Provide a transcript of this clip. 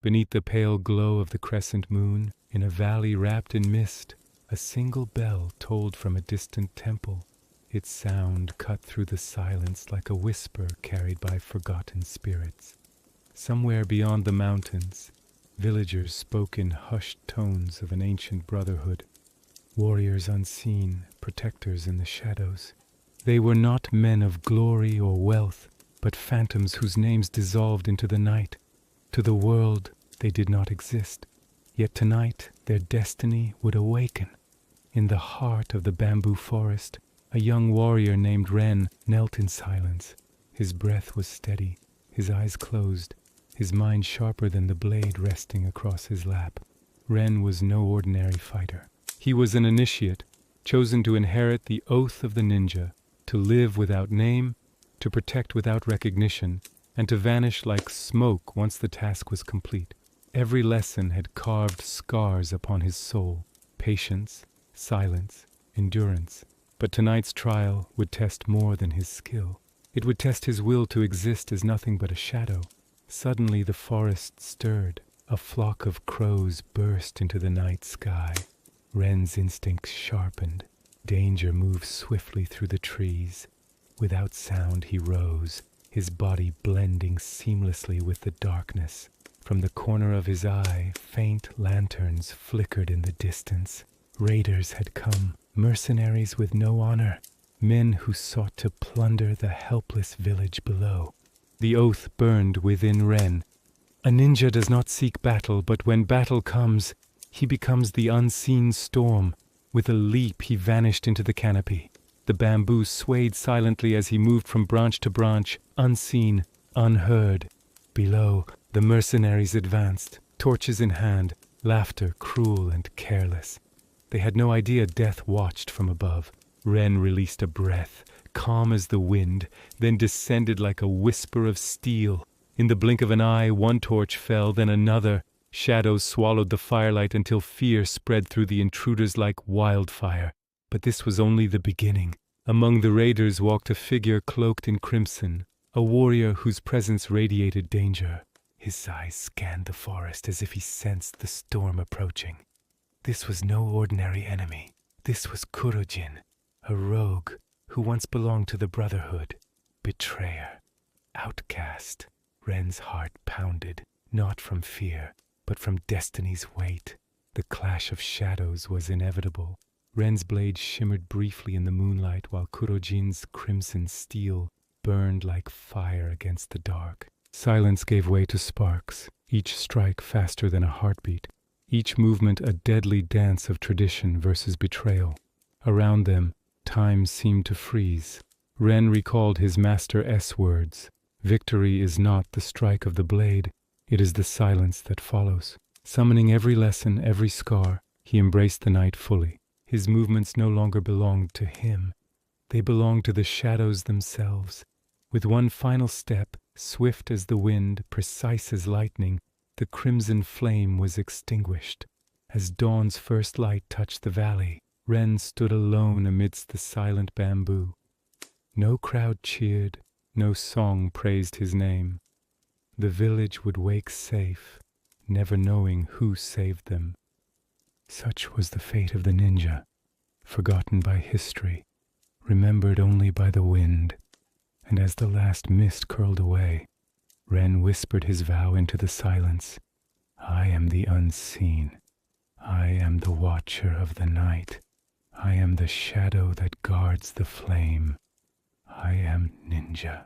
Beneath the pale glow of the crescent moon, in a valley wrapped in mist, a single bell tolled from a distant temple. Its sound cut through the silence like a whisper carried by forgotten spirits. Somewhere beyond the mountains, villagers spoke in hushed tones of an ancient brotherhood, warriors unseen, protectors in the shadows. They were not men of glory or wealth, but phantoms whose names dissolved into the night. To the world they did not exist, yet tonight their destiny would awaken. In the heart of the bamboo forest, a young warrior named Ren knelt in silence. His breath was steady, his eyes closed, his mind sharper than the blade resting across his lap. Ren was no ordinary fighter. He was an initiate, chosen to inherit the oath of the ninja, to live without name, to protect without recognition, and to vanish like smoke once the task was complete. Every lesson had carved scars upon his soul: patience, silence, endurance. But tonight's trial would test more than his skill. It would test his will to exist as nothing but a shadow. Suddenly the forest stirred. A flock of crows burst into the night sky. Ren's instincts sharpened. Danger moved swiftly through the trees. Without sound he rose, his body blending seamlessly with the darkness. From the corner of his eye, faint lanterns flickered in the distance. Raiders had come, mercenaries with no honor, men who sought to plunder the helpless village below. The oath burned within Ren. A ninja does not seek battle, but when battle comes, he becomes the unseen storm. With a leap he vanished into the canopy. The bamboo swayed silently as he moved from branch to branch, unseen, unheard. Below, the mercenaries advanced, torches in hand, laughter cruel and careless. They had no idea death watched from above. Ren released a breath, calm as the wind, then descended like a whisper of steel. In the blink of an eye, one torch fell, then another. Shadows swallowed the firelight until fear spread through the intruders like wildfire. But this was only the beginning. Among the raiders walked a figure cloaked in crimson, a warrior whose presence radiated danger. His eyes scanned the forest as if he sensed the storm approaching. This was no ordinary enemy. This was Kurojin, a rogue who once belonged to the Brotherhood. Betrayer. Outcast. Ren's heart pounded, not from fear, but from destiny's weight. The clash of shadows was inevitable. Ren's blade shimmered briefly in the moonlight while Kurojin's crimson steel burned like fire against the dark. Silence gave way to sparks, each strike faster than a heartbeat. Each movement a deadly dance of tradition versus betrayal. Around them, time seemed to freeze. Ren recalled his Master S words. Victory is not the strike of the blade, it is the silence that follows. Summoning every lesson, every scar, he embraced the night fully. His movements no longer belonged to him. They belonged to the shadows themselves. With one final step, swift as the wind, precise as lightning, the crimson flame was extinguished. As dawn's first light touched the valley, Ren stood alone amidst the silent bamboo. No crowd cheered, no song praised his name. The village would wake safe, never knowing who saved them. Such was the fate of the ninja, forgotten by history, remembered only by the wind. And as the last mist curled away, Ren whispered his vow into the silence. I am the unseen. I am the watcher of the night. I am the shadow that guards the flame. I am ninja.